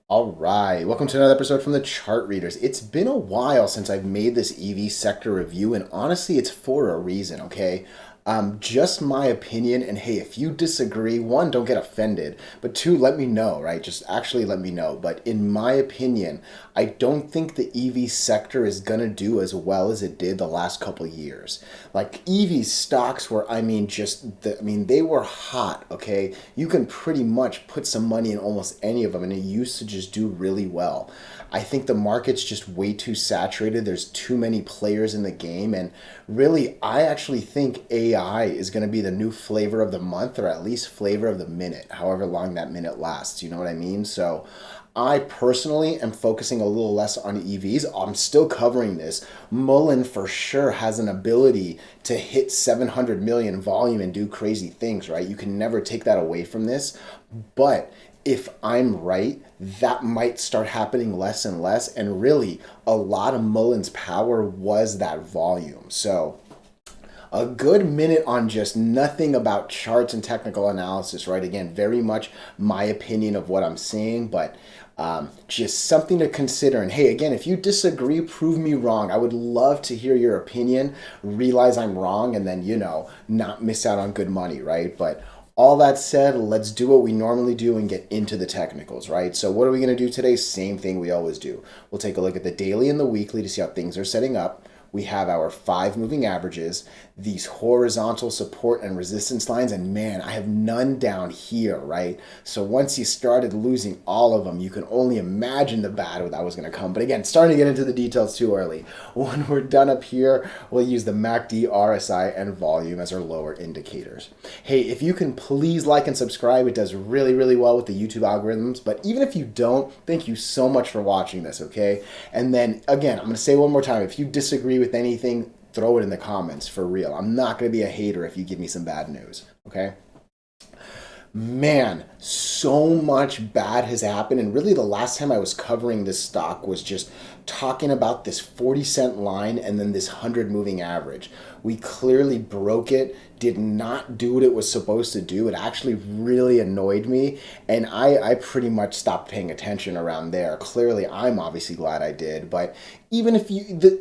All right, welcome to another episode from the Chart Readers. It's been a while since I've made this EV sector review, and honestly, it's for a reason, okay? Just my opinion, and hey, if you disagree, one, don't get offended, but two, let me know, right? Just actually let me know. But in my opinion, I don't think the EV sector is gonna do as well as it did the last couple years. Like EV stocks were, they were hot, okay? You can pretty much put some money in almost any of them, and it used to just do really well. I think the market's just way too saturated. There's too many players in the game, and really, I actually think AI is going to be the new flavor of the month, or at least flavor of the minute, however long that minute lasts. You know what I mean? So I personally am focusing a little less on EVs. I'm still covering this. MULN for sure has an ability to hit 700 million volume and do crazy things, right? You can never take that away from this. But if I'm right, that might start happening less and less. And really, a lot of Mullen's power was that volume. So a good minute on just nothing about charts and technical analysis, right? Again, very much my opinion of what I'm seeing, but just something to consider. And hey, again, if you disagree, prove me wrong. I would love to hear your opinion, realize I'm wrong, and then, not miss out on good money, right? But all that said, let's do what we normally do and get into the technicals, right? So what are we going to do today? Same thing we always do. We'll take a look at the daily and the weekly to see how things are setting up. We have our 5 moving averages, these horizontal support and resistance lines, and man, I have none down here, right? So once you started losing all of them, you can only imagine the bad that was going to come. But again, starting to get into the details too early. When we're done up here, we'll use the MACD, RSI, and volume as our lower indicators. Hey, if you can please like and subscribe, it does really, really well with the YouTube algorithms. But even if you don't, thank you so much for watching this, okay? And then again, I'm going to say one more time, if you disagree with anything, throw it in the comments for real. I'm not going to be a hater if you give me some bad news, okay? Man, so much bad has happened. And really, the last time I was covering this stock was just talking about this 40-cent line and then this 100 moving average. We clearly broke it, did not do what it was supposed to do. It actually really annoyed me. And I pretty much stopped paying attention around there. Clearly, I'm obviously glad I did. But even if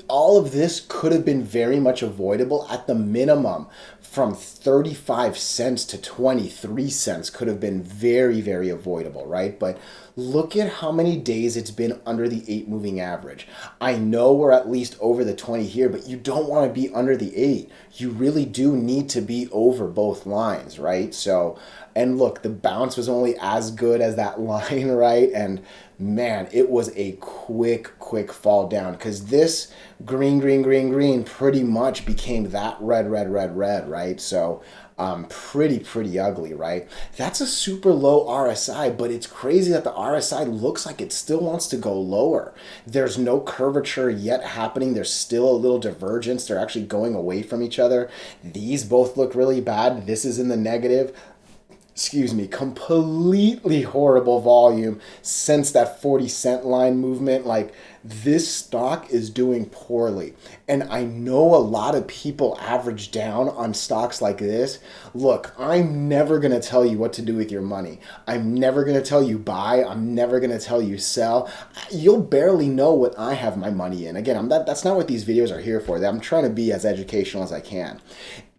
all of this could have been very much avoidable at the minimum, from 35 cents to 23 cents could have been very, very avoidable, right? But look at how many days it's been under the 8 moving average. I know we're at least over the 20 here, but you don't want to be under the 8. You really do need to be over both lines, right? So, and look, the bounce was only as good as that line, right? And man, it was a quick fall down, because this green pretty much became that red, right? So pretty ugly, right? That's a super low RSI, but it's crazy that the RSI looks like it still wants to go lower. There's no curvature yet happening. There's still a little divergence. They're actually going away from each other. These both look really bad. This is in the negative. Excuse me, completely horrible volume since that 40-cent line movement. Like, this stock is doing poorly. And I know a lot of people average down on stocks like this. Look, I'm never going to tell you what to do with your money. I'm never going to tell you buy. I'm never going to tell you sell. You'll barely know what I have my money in. Again, that's not what these videos are here for. I'm trying to be as educational as I can.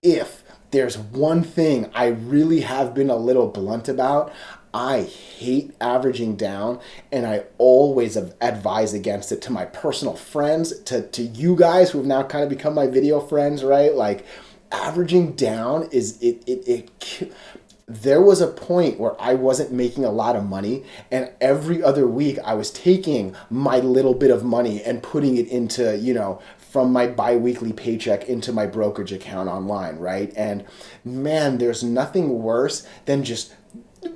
If there's one thing I really have been a little blunt about, I hate averaging down, and I always advise against it to my personal friends, to you guys who have now kind of become my video friends, right? Like, averaging down is there was a point where I wasn't making a lot of money, and every other week I was taking my little bit of money and putting it into, from my bi-weekly paycheck into my brokerage account online, right? And man, there's nothing worse than just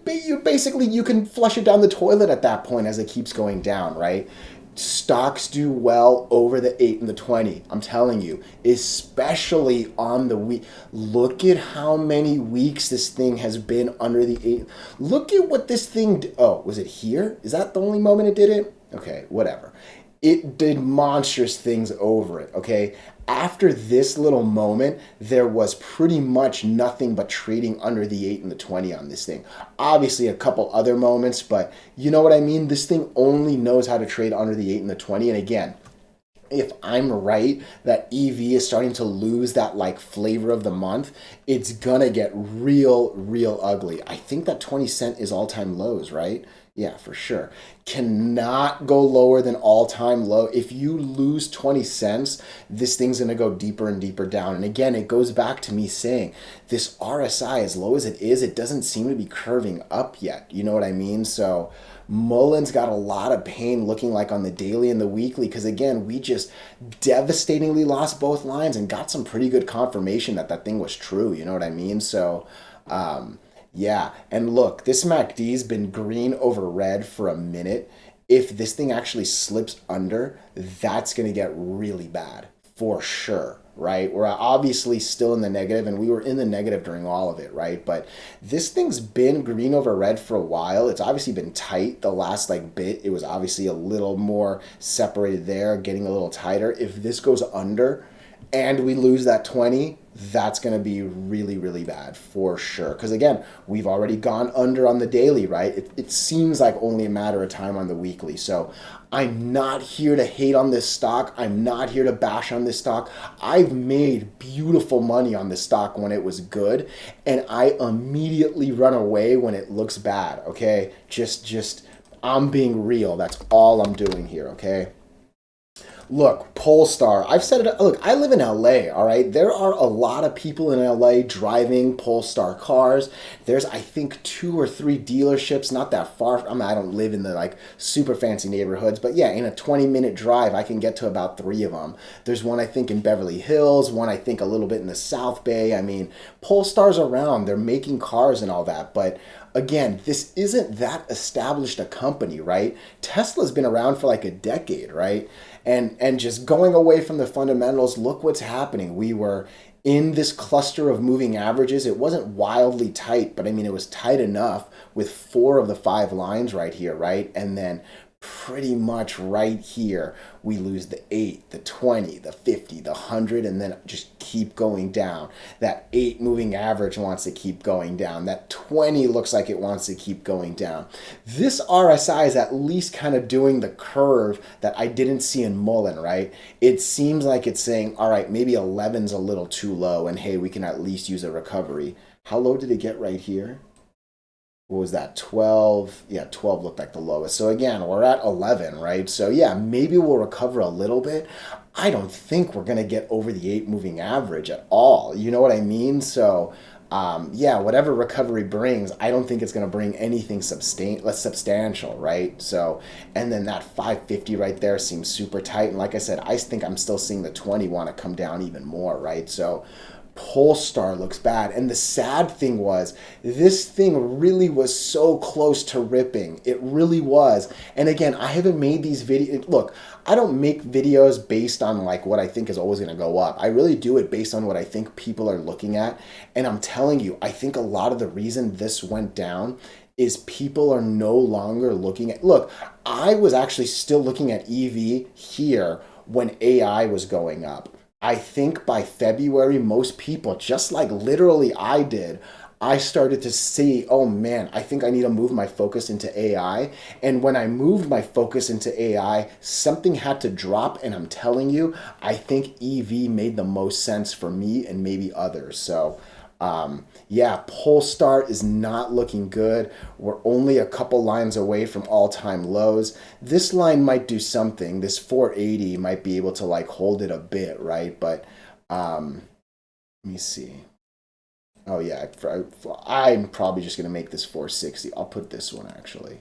you can flush it down the toilet at that point as it keeps going down, right? Stocks do well over the 8 and the 20. I'm telling you, especially on the week. Look at how many weeks this thing has been under the 8. Look at what this thing oh, was it here? Is that the only moment it did it? Okay, whatever. it did monstrous things over it, okay? After this little moment, there was pretty much nothing but trading under the 8 and the 20 on this thing. Obviously, a couple other moments, but you know what I mean? This thing only knows how to trade under the 8 and the 20. And again, if I'm right that EV is starting to lose that like flavor of the month, it's gonna get real ugly. I think that 20 cent is all-time lows, right? Yeah, for sure. Cannot go lower than all-time low. If you lose 20 cents, this thing's gonna go deeper and deeper down. And again, it goes back to me saying this RSI, as low as it is, it doesn't seem to be curving up yet. You know what I mean? So Mullen's got a lot of pain looking like on the daily and the weekly because again, we just devastatingly lost both lines and got some pretty good confirmation that that thing was true. You know what I mean? So, yeah. And look, this MACD's been green over red for a minute. If this thing actually slips under, that's going to get really bad for sure, right? We're obviously still in the negative, and we were in the negative during all of it, right? But this thing's been green over red for a while. It's obviously been tight the last like bit. It was obviously a little more separated there, getting a little tighter. If this goes under and we lose that 20, that's going to be really bad for sure. Because again, we've already gone under on the daily, right? It seems like only a matter of time on the weekly. So I'm not here to hate on this stock. I'm not here to bash on this stock. I've made beautiful money on this stock when it was good, and I immediately run away when it looks bad, okay? Just I'm being real. That's all I'm doing here, okay? Look, Polestar, I've said it, look, I live in LA, all right? There are a lot of people in LA driving Polestar cars. There's, I think, 2 or 3 dealerships, not that far. I mean, I don't live in the like super fancy neighborhoods, but yeah, in a 20-minute drive, I can get to about 3 of them. There's one, I think, in Beverly Hills, one, I think, a little bit in the South Bay. I mean, Polestar's around. They're making cars and all that, but again, this isn't that established a company, right? Tesla's been around for like a decade, right? And just going away from the fundamentals, look what's happening. We were in this cluster of moving averages. It wasn't wildly tight, but I mean, it was tight enough with 4 of the 5 lines right here, right? And then pretty much right here, we lose the 8, the 20, the 50, the 100, and then just keep going down. That 8 moving average wants to keep going down. That 20 looks like it wants to keep going down. This RSI is at least kind of doing the curve that I didn't see in MULN, right? It seems like it's saying, all right, maybe 11's a little too low, and hey, we can at least use a recovery. How low did it get right here? What was that, 12? Yeah, 12 looked like the lowest. So again, we're at 11, right? So yeah, maybe we'll recover a little bit. I don't think we're going to get over the 8 moving average at all. You know what I mean? So yeah, whatever recovery brings, I don't think it's going to bring anything less substantial, right? So, and then that 550 right there seems super tight. And like I said, I think I'm still seeing the 20 want to come down even more, right? So Polestar looks bad. And the sad thing was, this thing really was so close to ripping. It really was. And again, I haven't made these videos. Look, I don't make videos based on like what I think is always going to go up. I really do it based on what I think people are looking at. And I'm telling you, I think a lot of the reason this went down is people are no longer looking at, look, I was actually still looking at EV here when AI was going up. I think by February, most people, just like literally I did, I started to see, oh man, I think I need to move my focus into AI. And when I moved my focus into AI, something had to drop. And I'm telling you, I think EV made the most sense for me and maybe others. So yeah, Polestar is not looking good. We're only a couple lines away from all-time lows. This line might do something. This 480 might be able to like hold it a bit, right? But let me see. Oh yeah, I'm probably just going to make this 460. I'll put this one actually.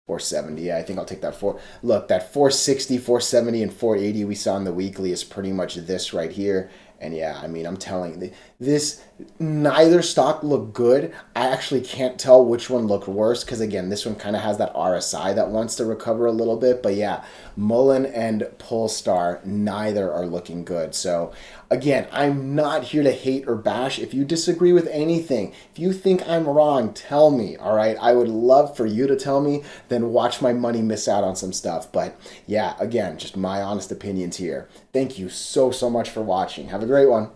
470, yeah, I think I'll take that Look, that 460, 470, and 480 we saw in the weekly is pretty much this right here. And yeah, I mean, I'm telling you, this, neither stock looked good. I actually can't tell which one looked worse because, again, this one kind of has that RSI that wants to recover a little bit. But yeah, MULN and Polestar, neither are looking good. So Again, I'm not here to hate or bash. If you disagree with anything, if you think I'm wrong, tell me, all right? I would love for you to tell me, then watch my money miss out on some stuff. But yeah, again, just my honest opinions here. Thank you so, so much for watching. Have a great one.